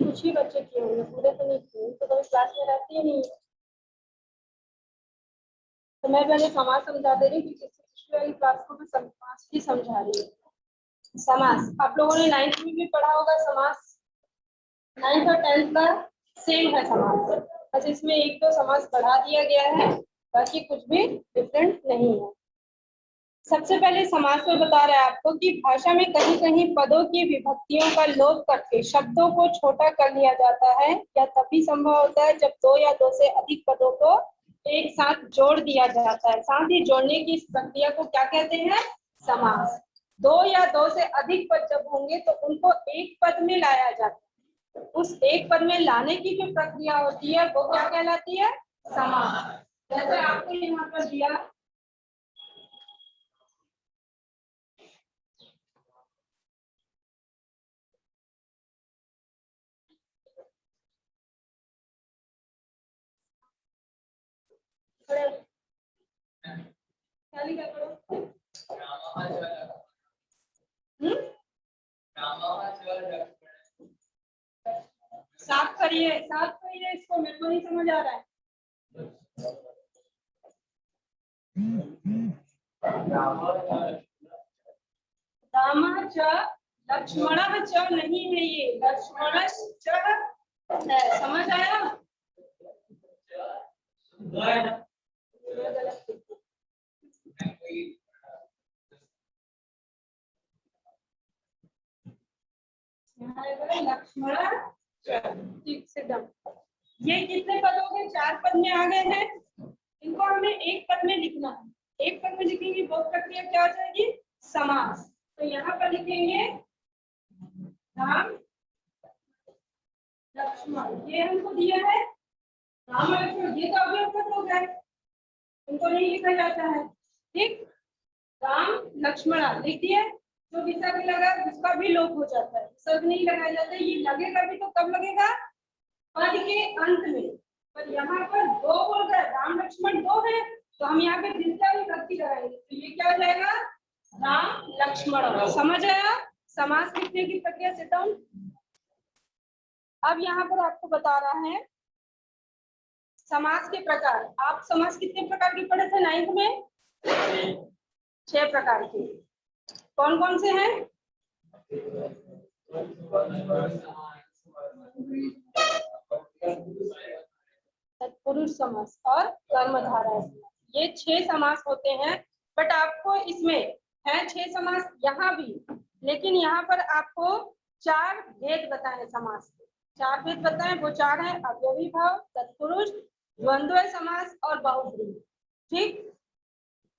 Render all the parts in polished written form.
कुछ ही बच्चे किए होंगे, पूरे तो नहीं किए, तो कभी क्लास में रहती ही नहीं। तो मैं पहले समास समझा दे रही हूँ क्योंकि पिछली वाली क्लास को मैं समास ही समझा रही हूँ। समास आप लोगों ने 9th में भी पढ़ा होगा। समास 9th और 10th का सेम है समास, बस इसमें एक तो समास बढ़ा दिया गया है, बाकी कुछ भी डिफरेंट नहीं है। सबसे पहले समास में बता रहा है आपको कि भाषा में कहीं कहीं पदों की विभक्तियों का लोप करके शब्दों को छोटा कर लिया जाता है। यह तभी संभव होता है जब दो या दो से अधिक पदों को एक साथ जोड़ दिया जाता है। साथ ही जोड़ने की इस प्रक्रिया को क्या कहते हैं? समास। दो या दो से अधिक पद जब होंगे तो उनको एक पद में लाया जाता है। उस एक पद में लाने की जो प्रक्रिया होती है वो क्या कहलाती है? समास। जैसे आपको यहाँ पर दिया क्या लिखा करो? साफ करिए इसको, मेरे को नहीं समझ आ रहा है। रामः च लक्ष्मणः च नहीं है, ये लक्ष्मणश्च है। समझ आया? लक्ष्मण ठीक से दम। ये कितने पद हो गए? 4 पद में आ गए हैं। इनको हमें एक पद में लिखना है। एक पद में लिखेंगे वो प्रक्रिया क्या हो जाएगी? समास। तो यहाँ पर लिखेंगे राम लक्ष्मण, ये हमको दिया है राम लक्ष्मण, ये तो अभी पद हो गए, उनको नहीं लिखा जाता है। ठीक, राम लक्ष्मण लिख दिए। जो विसर्ग लगा उसका भी लोप हो जाता है, विसर्ग नहीं लगाया जाता है। ये लगेगा भी तो कब लगेगा? पद के अंत में। पर यहाँ पर दो बोल रहा है, राम लक्ष्मण दो है, तो हम यहाँ पे द्वितीय विभक्ति लगाएंगे, तो ये क्या हो जाएगा? राम लक्ष्मण। समझ आया समास लिखने की प्रक्रिया से? अब यहाँ पर आपको बता रहा है समास के प्रकार। आप समास कितने प्रकार के पढ़े थे 9th में? 6 प्रकार के। कौन कौन से हैं? तत्पुरुष समास और कर्मधारय समास, ये 6 समास होते हैं। बट आपको इसमें है 6 समास यहाँ भी, लेकिन यहाँ पर आपको 4 भेद बताए समास के। 4 भेद बताए, वो 4 हैं अव्ययी भाव, तत्पुरुष, द्वंद्व समास और बहुब्रीहि। ठीक,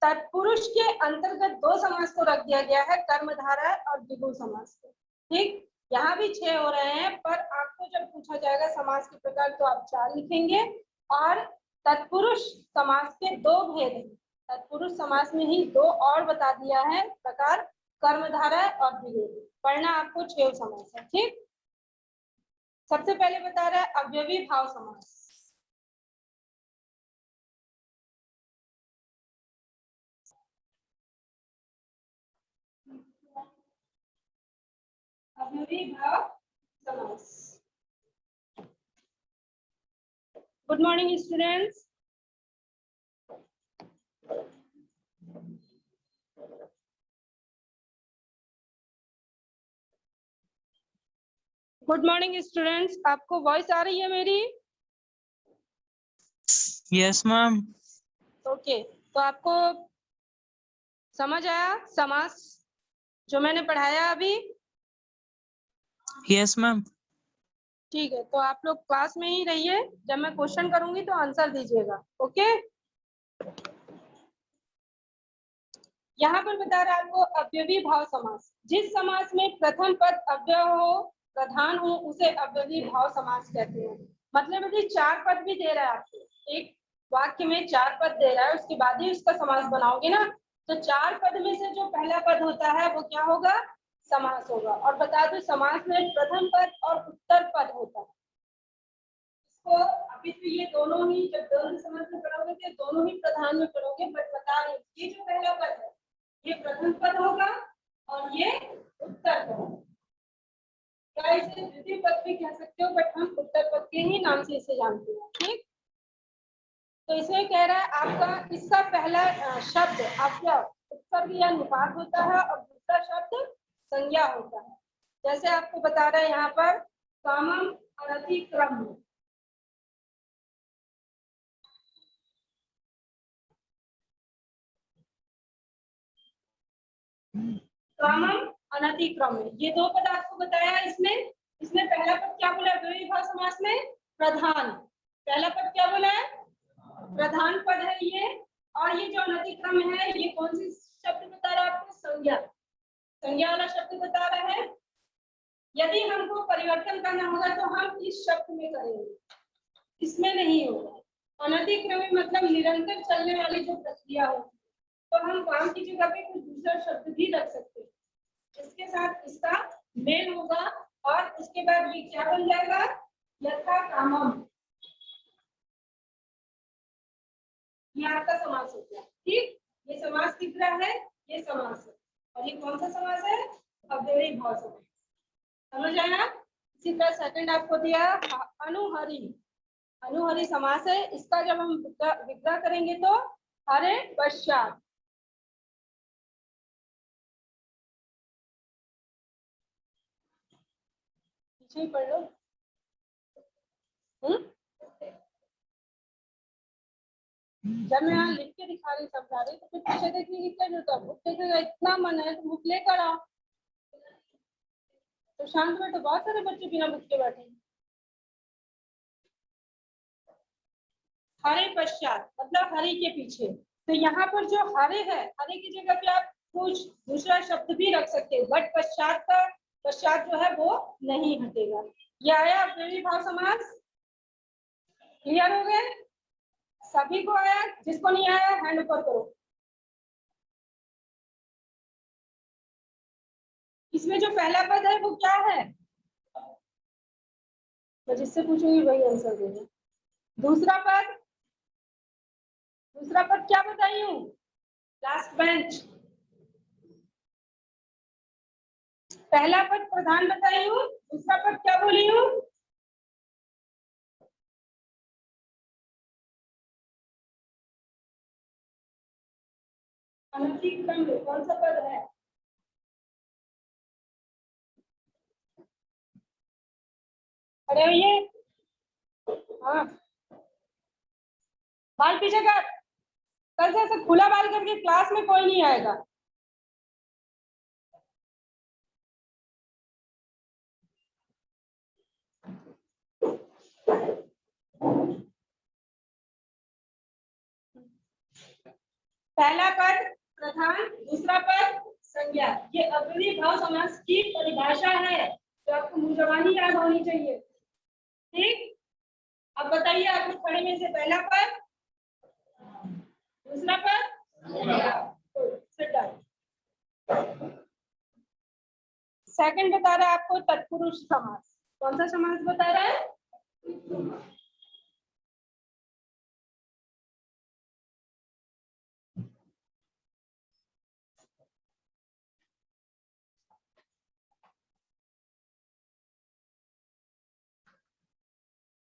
तत्पुरुष के अंतर्गत 2 समास को रख दिया गया है, कर्मधारय और द्विगु समास को। ठीक, यहाँ भी 6 हो रहे हैं, पर आपको जब पूछा जाएगा समास के प्रकार तो आप 4 लिखेंगे। और तत्पुरुष समास के 2 भेद हैं। तत्पुरुष समास में ही 2 और बता दिया है प्रकार, कर्मधारय और द्विगु। पढ़ना आपको 6 समास है। ठीक, सबसे पहले बता रहा है अव्ययी भाव समास। अव्ययी भाव समास। Good morning students. Good morning students, आपको वॉइस आ रही है मेरी? Yes ma'am. ओके, तो आपको समझ आया समास जो मैंने पढ़ाया अभी? Yes ma'am. ठीक है, तो आप लोग क्लास में ही रहिए, जब मैं क्वेश्चन करूंगी तो आंसर दीजिएगा। ओके, यहाँ पर बता रहा है आपको अव्ययी भाव समास। जिस समास में प्रथम पद अव्यय हो, प्रधान हो, उसे अव्ययी भाव समास कहते हैं। मतलब यदि 4 पद भी दे रहा है आपको, एक वाक्य में 4 पद दे रहा है, उसके बाद ही उसका समास बनाओगे ना, तो 4 पद में से जो पहला पद होता है वो क्या होगा? समास होगा। और बता दो समास में प्रथम पद और उत्तर पद होता है। इसको अभी तो ये दोनों ही, जब द्वंद्व समास में पढ़ोगे तो दोनों ही प्रधान में पढ़ोगे, बट बता रहे ये जो पहला पद है ये प्रथम पद होगा और ये उत्तर पद। या इसे द्वितीय पद भी कह सकते हो, बट हम उत्तर पद के ही नाम से इसे जानते हैं। ठीक, तो इसमें कह रहा है आपका इसका पहला शब्द आपका उपसर्ग या निपात होता है और दूसरा शब्द संज्ञा होता है। जैसे आपको बता रहे हैं यहाँ पर कामम अनतिक्रम, कामम अनतिक्रम, ये दो पद आपको बताया। इसमें पहला पद क्या बोला है द्विभाव समास में? प्रधान। पहला पद क्या बोला है? प्रधान पद है ये। और ये जो अनतिक्रम है ये कौन सी शब्द बता रहा है आपको? संज्ञा, संज्ञा वाला शब्द बता रहा है। यदि हमको परिवर्तन करना होगा तो हम इस शब्द में करेंगे, इसमें नहीं होगा। अनतिक्रमित मतलब निरंतर चलने वाली जो प्रक्रिया हो, तो हम काम की जगह पे कुछ दूसरा शब्द भी रख सकते हैं, इसके साथ इसका मेल होगा और इसके बाद ये क्या बन जाएगा? यथा कामम, ये आपका समास हो गया। ठीक, ये समास दिख रहा है, ये समास है। और ये कौन सा समास है? अव्ययी भाव समास। समझ आया? इसी तरह सेकंड आपको दिया अनुहरि, अनुहरि समास है। इसका जब हम विग्रह करेंगे तो हरे पश्चात, पीछे ही पढ़ लो। जब मैं यहाँ लिख के दिखा रही समझा रही तो फिर पीछे देखने की क्या जरूरत है? बुक देखेगा, इतना मन है तो बुक लेकर आओ। तो शांत में तो बहुत सारे बच्चे बिना बुक के बैठे हैं। हरे पश्चात मतलब हरि के पीछे। तो यहाँ पर जो हरे है, हरे की जगह पे आप कुछ दूसरा शब्द भी रख सकते हैं, बट पश्चात का पश्चात जो है वो नहीं हटेगा। ये आया अव्ययी भाव समास? क्लियर हो गए सभी को? आया? जिसको नहीं आया हैंड ऊपर करो। इसमें जो पहला पद है वो क्या है? मैं जिससे पूछूंगी वही आंसर देगा। दूसरा पद, दूसरा पद क्या बताई हूँ? Last bench. पहला पद प्रधान बताई हूँ, दूसरा पद क्या बोली हूँ? अनतिक्रम। कौन सा पद है? अरे ये हाँ, बाल पीछे कर। कल से ऐसे खुला बाल करके क्लास में कोई नहीं आएगा। पहला पद प्रधान, दूसरा पद संज्ञा। ये अव्ययी भाव समास की परिभाषा है जो आपको मुंह जबानी याद होनी चाहिए। ठीक, अब बताइए आपको खड़े में से पहला पद, दूसरा पद, सेकंड बता रहा है आपको तत्पुरुष समास। कौन सा समास बता रहा है?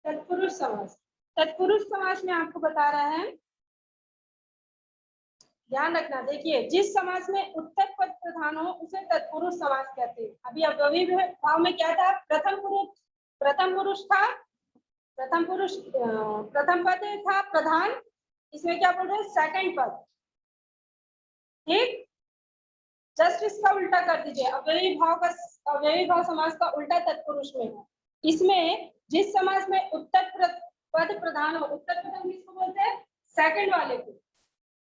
तत्पुरुष समास। तत्पुरुष समास में आपको बता रहा है, ध्यान रखना। देखिए, जिस समास में उत्तर पद प्रधान हो उसे तत्पुरुष समास कहते हैं। अभी अव्ययी भाव में क्या था? प्रथम पुरुष था, प्रथम पद था प्रधान। इसमें क्या बोल रहे हैं? सेकंड पद। ठीक, जस्ट इसका उल्टा कर दीजिए। अव्ययी भाव समास का उल्टा तत्पुरुष में है। इसमें जिस समास में उत्तर पद प्रधान हो, उत्तर पद हम किसको बोलते हैं? सेकंड वाले को।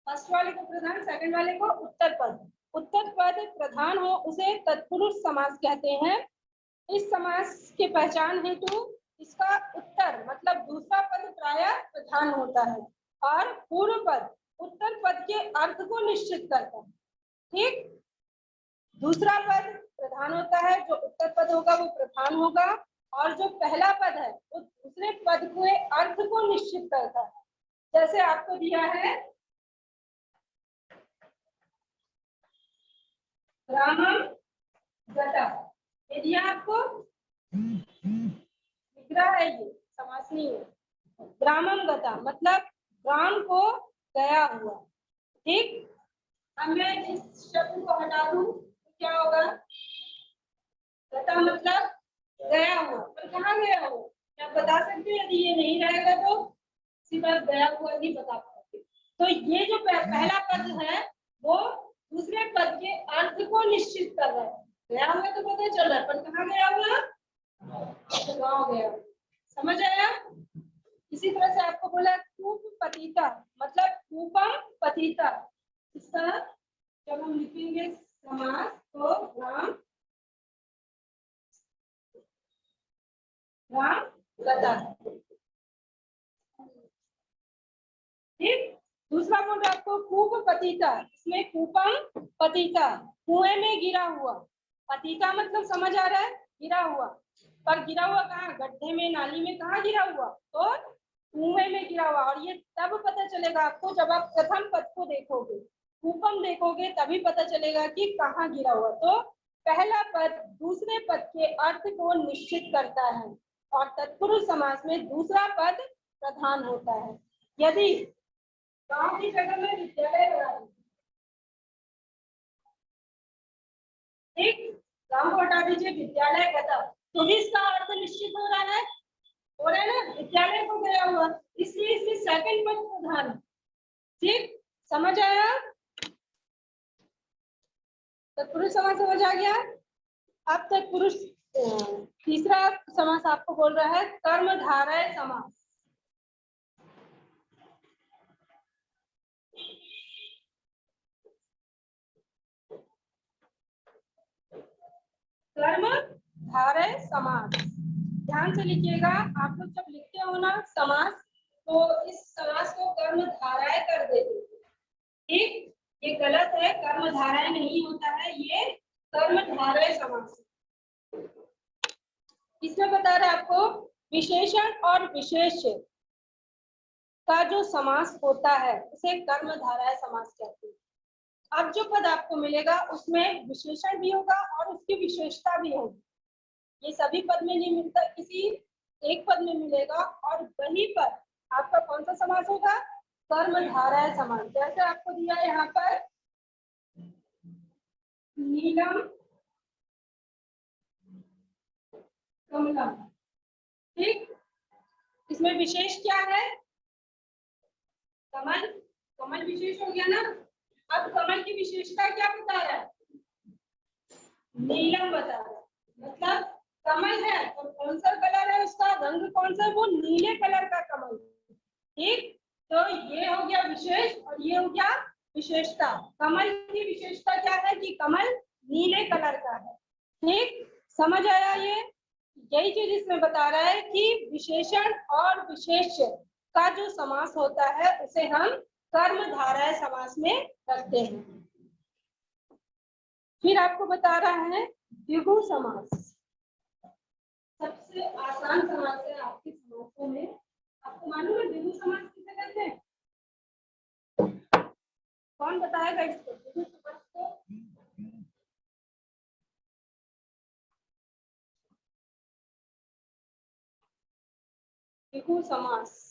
फर्स्ट वाले को प्रधान, सेकंड वाले को उत्तर पद। उत्तर पद प्रधान हो उसे तत्पुरुष समास कहते हैं। इस समास के पहचान हेतु इसका उत्तर मतलब दूसरा पद प्रायः प्रधान होता है और पूर्व पद उत्तर पद के अर्थ को निश्चित करता है। ठीक, दूसरा पद प्रधान होता है, जो उत्तर पद होगा वो प्रधान होगा, और जो पहला पद है वो दूसरे पद के अर्थ को निश्चित करता है। जैसे आपको दिया है रामम गता, ये दिया आपको। विग्रह है, ये समास नहीं है। ग्रामम गता मतलब ग्राम को गया हुआ। ठीक, अब मैं इस शब्द को हटा दूं तो क्या होगा? गता मतलब गया हुआ, पर कहाँ गया हुआ? क्या बता सकते हैं? यदि ये नहीं रहेगा तो सिर्फ गया हुआ ही बता पाओगे। तो ये जो पहला पद है वो दूसरे पद के अर्थ को निश्चित कर रहा है। गया हुआ तो पता चल रहा है, पर कहाँ गया हुआ? गाँव गया। समझ आया? इसी तरह से आपको बोला कूप पतिता मतलब कूपम पतिता। इसका जब हम लिखेंगे समास तो राम राम गता। ठीक, दूसरा बोल रहा आपको कूप पतिता, इसमें कूपम पतिता कुएं में गिरा हुआ। पतिता मतलब समझ आ रहा है, गिरा हुआ। पर गिरा हुआ कहाँ? गड्ढे में, नाली में, कहाँ गिरा हुआ? तो कुएं में गिरा हुआ। और ये तब पता चलेगा आपको जब आप प्रथम पद को देखोगे, कूपम देखोगे, तभी पता चलेगा कि कहाँ गिरा हुआ। तो पहला पद दूसरे पद के अर्थ को निश्चित करता है और तत्पुरुष समास में दूसरा पद प्रधान होता है। यदि गांव की जगह में विद्यालय बना दूं, ठीक, गांव को हटा दीजिए, विद्यालय गता, तो भी इसका अर्थ निश्चित हो रहा है ना? विद्यालय को गया हुआ, इसलिए इसमें सेकंड पद प्रधान। ठीक, समझ आया? तत्पुरुष समास समझ आ गया? अब तत्पुरुष तीसरा समास आपको बोल रहा है कर्मधारय समास। कर्मधारय समास, ध्यान से लिखिएगा। आप लोग जब लिखते हो ना समास, तो इस समास को कर्मधारय कर देते। ठीक, ये गलत है, कर्मधारय नहीं होता है, ये कर्मधारय समास। इसमें बता रहा है आपको विशेषण और विशेष्य का जो समास होता है उसे कर्मधारय समास कहते हैं। अब जो पद आपको मिलेगा उसमें विशेषण भी होगा और उसकी विशेषता भी होगी। ये सभी पद में नहीं मिलता, किसी एक पद में मिलेगा। और वही पद आपका कौन सा समास होगा? कर्मधारय समास। जैसे आपको दिया यहाँ पर नीलम कमलम। ठीक, इसमें विशेष क्या है? कमल, कमल विशेष हो गया ना। अब कमल की विशेषता क्या बता रहा है? नीलम बता रहा है। मतलब कमल है और कौन सा कलर है, उसका रंग कौन सा? वो नीले कलर का कमल। ठीक, तो ये हो गया विशेष और ये हो गया विशेषता। कमल की विशेषता क्या है कि कमल नीले कलर का है। ठीक, समझ आया? ये यही चीज इसमें बता रहा है कि विशेषण और विशेष्य का जो समास होता है उसे हम कर्मधारय समास में रखते हैं। फिर आपको बता रहा है द्विगु समास। सबसे आसान समास है आपके समासों में। आपको मालूम है द्विगु समास किसे कहते हैं? कौन बताएगा इसको? द्विगु समास को द्विगु समास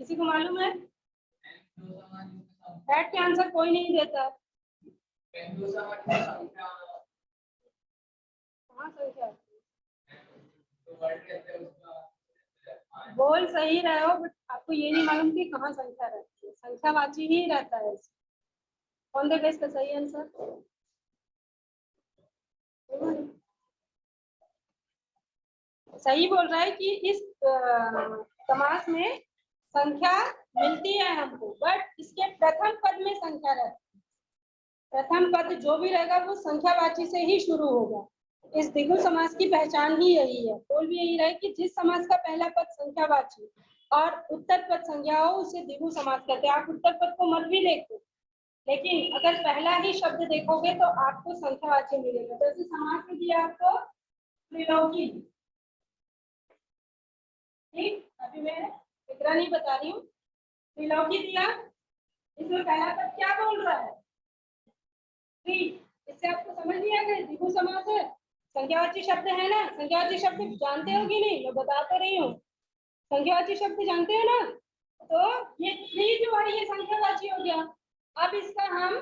किसी को मालूम है? बैठ के आंसर कोई नहीं देता। कहाँ संख्या? बोल सही रहे हो, बट आपको ये नहीं मालूम कि कहाँ संख्या रहती है। संख्यावाची ही रहता है। कौन देगा इसका सही आंसर? सही बोल रहा है कि इस समास में संख्या मिलती है हमको, बट इसके प्रथम पद में संख्या रहती है। प्रथम पद जो भी रहेगा वो संख्यावाची से ही शुरू होगा। इस द्विगु समास की पहचान ही यही है। बोल भी यही रहे कि जिस समास का पहला पद संख्यावाची और उत्तर पद संज्ञा हो उसे द्विगु समास कहते हैं। आप उत्तर पद को मत भी देखो, लेकिन अगर पहला ही शब्द देखोगे तो आपको संख्यावाची मिलेगा। जैसे समास में दिया आपको त्रिलोकी। ठीक, अभी मैं विग्रह नहीं बता रही हूँ। त्रिलोकी दिया, इसमें पहला पद क्या बोल रहा है? इससे आपको समझ नहीं आ गया द्विगु समास है। संख्यावाची शब्द है ना, संख्यावाची शब्द जानते हो कि नहीं, मैं बता तो रही हूँ। संख्यावाची शब्द जानते हो ना, तो ये थ्री जो है ये संख्यावाची हो गया। अब इसका हम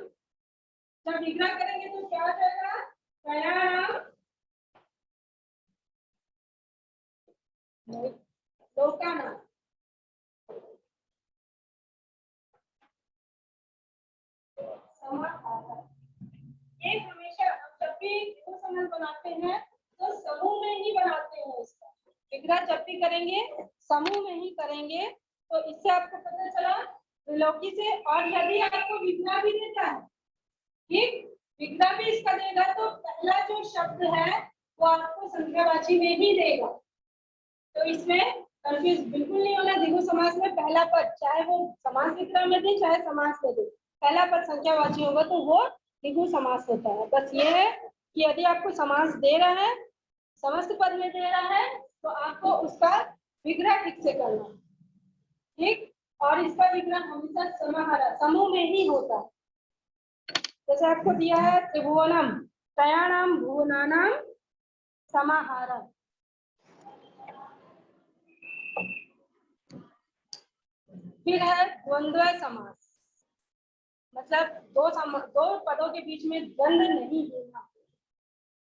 जब विग्रह करेंगे तो क्या हो जाएगा, प्रयाणाम लोकानाम। ये हमेशा हम जब भी समूह बनाते हैं तो समूह में ही बनाते हैं। इसका विग्रह जब भी करेंगे समूह में ही करेंगे। तो इससे आपको पता चला त्रिलोकी से। और यदि आपको विग्रह भी देता है, ठीक, विग्रह भी इसका देगा तो पहला जो शब्द है वो आपको संख्यावाची में ही देगा। तो इसमें कंफ्यूज बिल्कुल नहीं होना। द्विगु समास में पहला पद चाहे वो समास विग्रह में दे चाहे समास में दे, पहला पद संख्यावाची होगा तो वो द्विगु समास होता है। बस ये है कि यदि आपको समास दे रहा है, समस्त पद में दे रहा है, तो आपको उसका विग्रह ठीक से करना, ठीक। और इसका विग्रह हमेशा समाहार समूह में ही होता है। जैसे आपको दिया है त्रिभुवनम त्रयाणाम भुवनानाम समाहारम। फिर है द्वंद्व समास, मतलब दो पदों के बीच में द्वंद्व नहीं होना।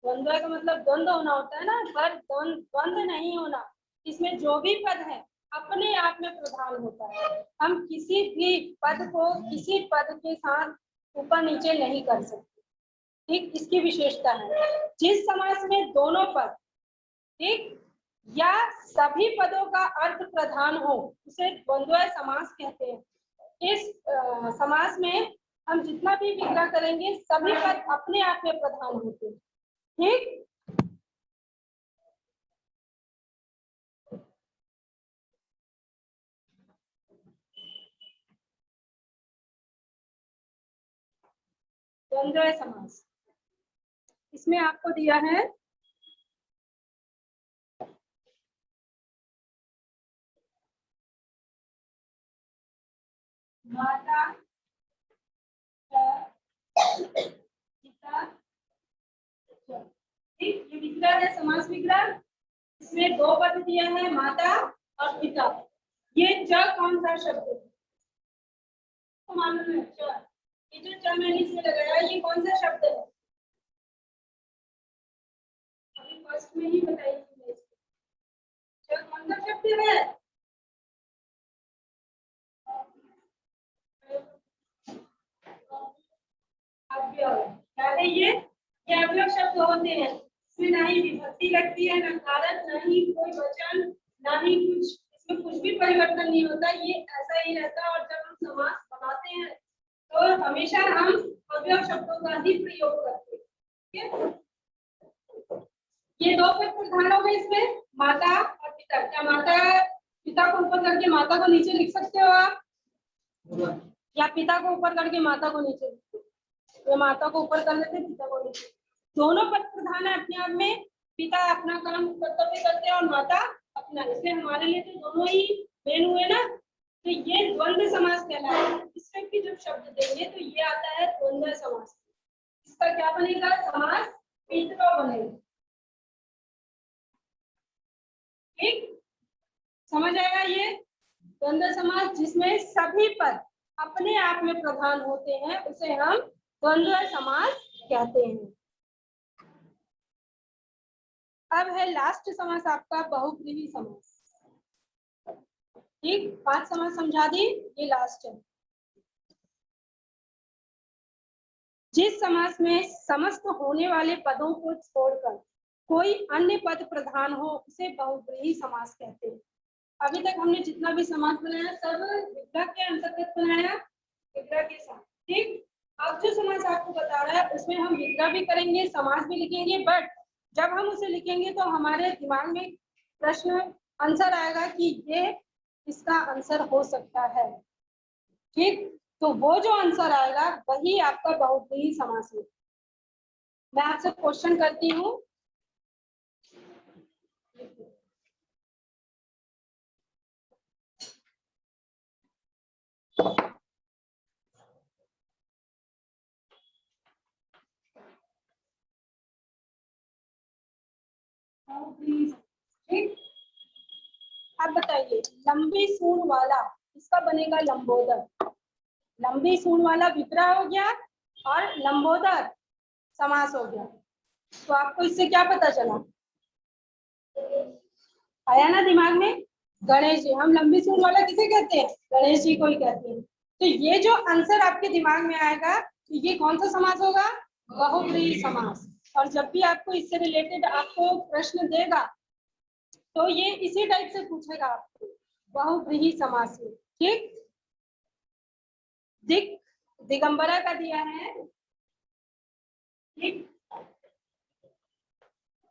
द्वंद्व का मतलब द्वंद्व होना होता है ना, पर द्वंद्व नहीं होना। इसमें जो भी पद है अपने आप में प्रधान होता है। हम किसी भी पद को किसी पद के साथ ऊपर नीचे नहीं कर सकते, ठीक, इसकी विशेषता है। जिस समास में दोनों पद, ठीक, या सभी पदों का अर्थ प्रधान हो उसे द्वंद्व समास कहते हैं। इस समास में हम जितना भी विग्रह करेंगे सभी पद अपने आप में प्रधान होते हैं, ठीक। द्वंद्व समास इसमें आपको दिया है माता पिता, ठीक, ये विग्रह है समास विग्रह। इसमें दो पद दिए हैं माता और पिता। ये च कौन सा शब्द है तो मालूम है, च, ये जो च मैंने इसमें लगाया ये कौन सा शब्द है, अभी फर्स्ट में ही बताई थी मैं इसको। च कौन सा शब्द है, अव्यय। क्या है ये अव्यय शब्द होते हैं। इसमें ना ही विभक्ति लगती है, ना कारक, ना ही कोई वचन, ना ही कुछ, इसमें कुछ भी परिवर्तन नहीं होता, ये ऐसा ही रहता है। और जब हम समास बनाते हैं तो हमेशा हम अव्यय शब्दों का ही प्रयोग करते हैं, ठीक है। ये दो पद प्रधान हो गए इसमें, माता और पिता। क्या माता पिता को ऊपर करके माता को नीचे लिख सकते हो आप, या पिता को ऊपर करके माता को नीचे लिख सकते हो? तो माता को ऊपर कर लेते, पिता को नीचे। दोनों पद प्रधान है अपने आप में। पिता अपना काम कर्तव्य करते हैं और माता अपना, इसलिए हमारे लिए तो दोनों ही मेन हुए ना। तो ये द्वंद्व समास कहलाता है। इस टाइप की जब शब्द देंगे तो ये आता है द्वंद्व समास। इसका क्या बनेगा, समास पितृ बनेगा, ठीक, समझ आएगा। ये द्वंद्व समास जिसमें सभी पद अपने आप में प्रधान होते हैं उसे हम द्वंद्व समास कहते हैं। अब है लास्ट समास आपका बहुब्रीहि समास, ठीक, 5 समास समझा दी, ये लास्ट है। जिस समास में समस्त होने वाले पदों को छोड़कर कोई अन्य पद प्रधान हो उसे बहुब्रीहि समास कहते हैं। अभी तक हमने जितना भी समास बनाया सब विग्रह के अंतर्गत बनाया, विग्रह के साथ, ठीक। अब जो समास आपको बता रहा है उसमें हम विग्रह भी करेंगे, समास भी लिखेंगे, बट जब हम उसे लिखेंगे तो हमारे दिमाग में प्रश्न आंसर आएगा कि ये इसका आंसर हो सकता है, ठीक। तो वो जो आंसर आएगा वही आपका बहुब्रीहि समास है। मैं आपसे क्वेश्चन करती हूँ, बहुव्रीहि। ठीक, अब बताइए लंबी सूंड वाला, इसका बनेगा लंबोदर। लंबी सूंड वाला विग्रह हो गया और लंबोदर समास हो गया। तो आपको इससे क्या पता चला, आया ना दिमाग में? गणेश जी, हम लंबी सूंड वाला किसे कहते हैं? गणेश जी को ही कहते हैं। तो ये जो आंसर आपके दिमाग में आएगा, तो ये कौन सा समास होगा? बहुव्रीहि समास। और जब भी आपको इससे रिलेटेड आपको प्रश्न देगा तो ये इसी टाइप से पूछेगा आपको, बहुव्रीहि समास में। ठीक, दिगंबरा का दिया है, ठीक,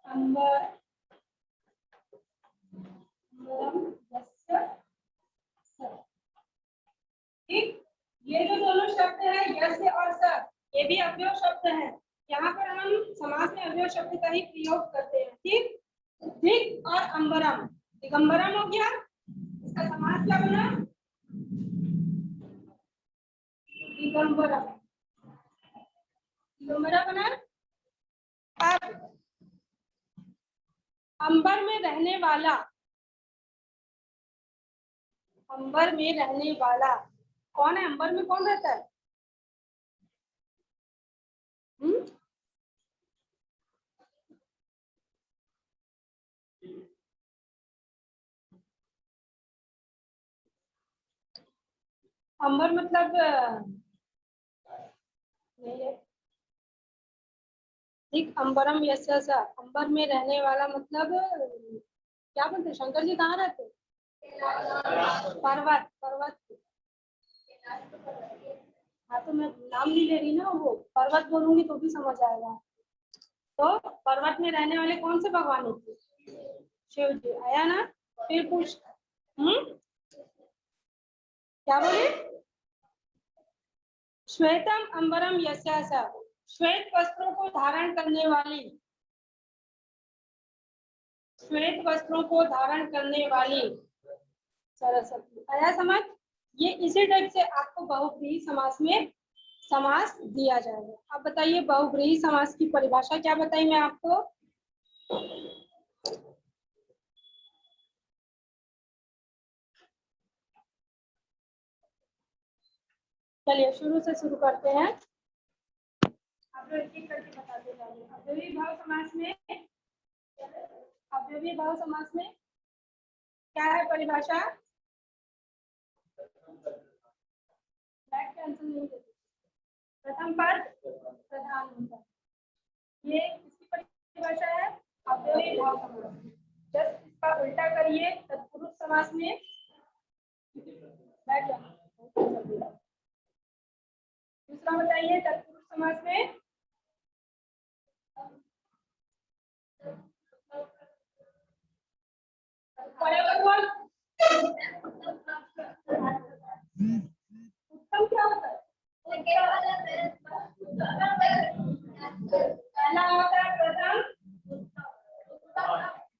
अंबर ठीक, ये जो दोनों शब्द है यस्य और स, ये भी अव्यय शब्द है। यहाँ पर हम समास में अव्यय शब्द का ही प्रयोग करते हैं। ठीक, दिग और अंबरम, दिगंबरम हो गया, इसका समास क्या बना? दिगंबरम, दिगंबरा बना। अब अंबर में रहने वाला, अंबर में रहने वाला कौन है? अंबर में कौन रहता है? अंबर मतलब नहीं है। ठीक, अंबरम यस्य स, अंबर में रहने वाला मतलब क्या बोलते? शंकर जी कहाँ रहते? पर्वत, पर्वत। हाँ तो मैं नाम नहीं ले रही ना, वो पर्वत बोलूंगी तो भी समझ आएगा। तो पर्वत में रहने वाले कौन से भगवान होते? शिव जी। आया ना? फिर पूछ, क्या बोले? श्वेतम अंबरम यस्य स, श्वेत वस्त्रों को धारण करने वाली, श्वेत वस्त्रों को धारण करने वाली सरस्वती। आया समझ? ये इसी टाइप से आपको बहुव्रीहि समास में समास दिया जाएगा। अब बताइए बहुव्रीहि समास की परिभाषा क्या बताई मैं आपको? चलिए शुरू से शुरू करते हैं। आप लोग एक करके बताते जाइए। अव्ययी भाव समास में, अव्ययी भाव समास में क्या है परिभाषा? बैक कैंसिल नहीं देते। प्रथम पद प्रधान होता, ये इसकी परिभाषा है अव्ययी भाव समास। जस्ट इसका उल्टा करिए तत्पुरुष समास में, बैठ जाना। दूसरा बताइए तत्पुरुष समास में उत्तम क्या होता है? पहला होता है प्रथम,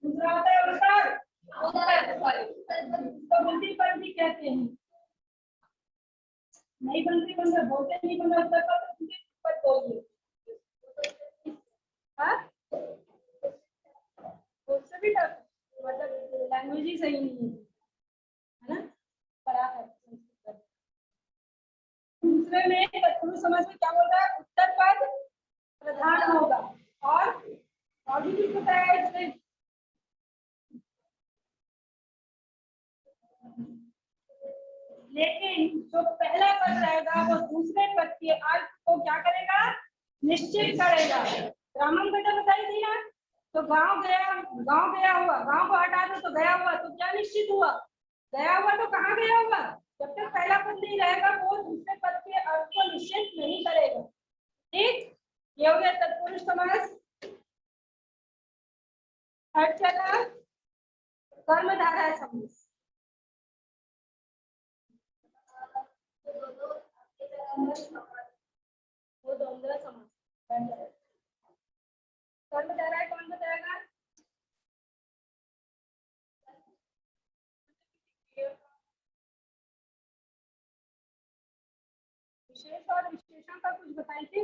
दूसरा होता है उत्तर, तो बंदी पद भी कहते हैं। नहीं बंदी बंदा बोलते नहीं, बंदा उत्तर पद बोलिए। हाँ, उससे भी टफ, मतलब लैंग्वेज ही सही नहीं है ना, पढ़ा है। दूसरे में तत्पुरुष समास में क्या बोल रहा है? उत्तर पद प्रधान होगा, और भी कुछ बताया इसने? लेकिन जो पहला पद रहेगा वो दूसरे पद के अर्थ को क्या करेगा? निश्चित करेगा। ब्राह्मण बेटा बताई थी ना, तो गांव गया, गांव गया हुआ, गांव को हटा दो तो गया हुआ, तो क्या निश्चित हुआ? गया हुआ तो कहाँ गया हुआ? जब तक पहला पद नहीं रहेगा वो दूसरे पद के अर्थ को निश्चित नहीं करेगा। ठीक, ये हो गया तत्पुरुष समास। थर्ड चला कर्मधारय समास। वो द्वंद्व समास। कर्मधारय कौन बताएगा? विशेष और विशेषण का कुछ बताई थी?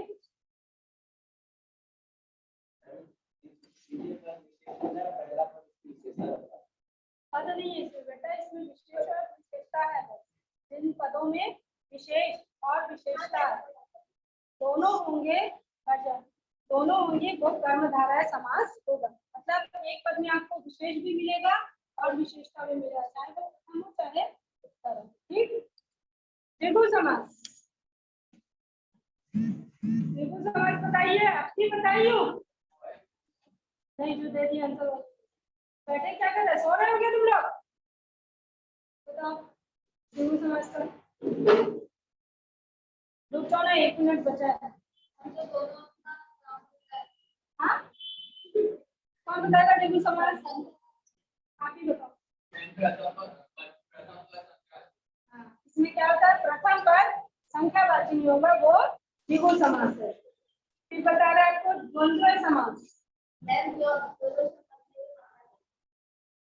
कर्मधारय समास होगा। मतलब एक पद में आपको विशेष भी मिलेगा और विशेषता भी मिलेगा, चाहे वो प्रथम हो चाहे उत्तर हो। ठीक, द्विगु समास। द्विगु समास बताइए, आपकी बताइए। नहीं, जो दे दिया आंसर। बैठे क्या कर रहे, सो रहे हो क्या तुम लोग? बताओ द्विगु समास का। रुक जाओ ना, 1 मिनट बचा है। हाँ, कौन बताएगा द्विगु समास? आप ही बताओ। हाँ, इसमें क्या होता है, प्रथम पद संख्यावाची नहीं होगा, वो द्विगु समास है। फिर बता रहे हैं आपको द्वंद्व समास।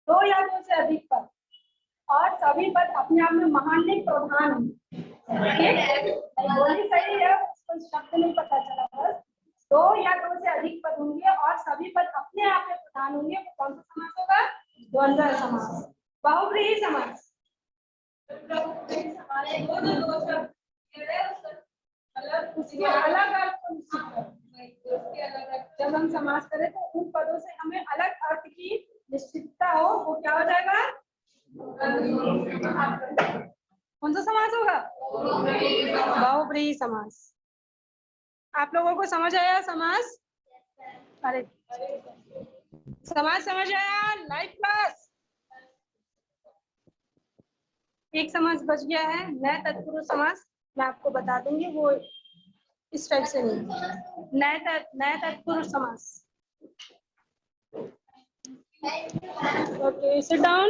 दो या दो से अधिक पद और सभी पद अपने आप में महान्य प्रधान बोली सही है, उसको शब्द नहीं पता चला, बस दो या दो से अधिक पद होंगे और सभी पद अपने आप में प्रधान होंगे, वो कौन सा समास होगा? द्वंद्व समास। बहुव्रीहि समास। मतलब उसके अलग अर्थ, जब हम समास करें तो उन पदों से हमें अलग अर्थ की निश्चितता हो, वो क्या हो जाएगा? कौन सा समास होगा? बहुव्रीहि समास। आप लोगों को समझ आया समास? अरे समास समझ आया? Live class. एक समास बच गया है, नए तत्पुरुष समास। मैं आपको बता दूंगी, वो इस टाइप से नहीं, नए तत्पुरुष समास। Okay, sit down.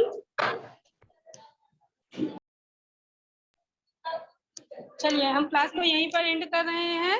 चलिए हम क्लास को यहीं पर एंड कर रहे हैं।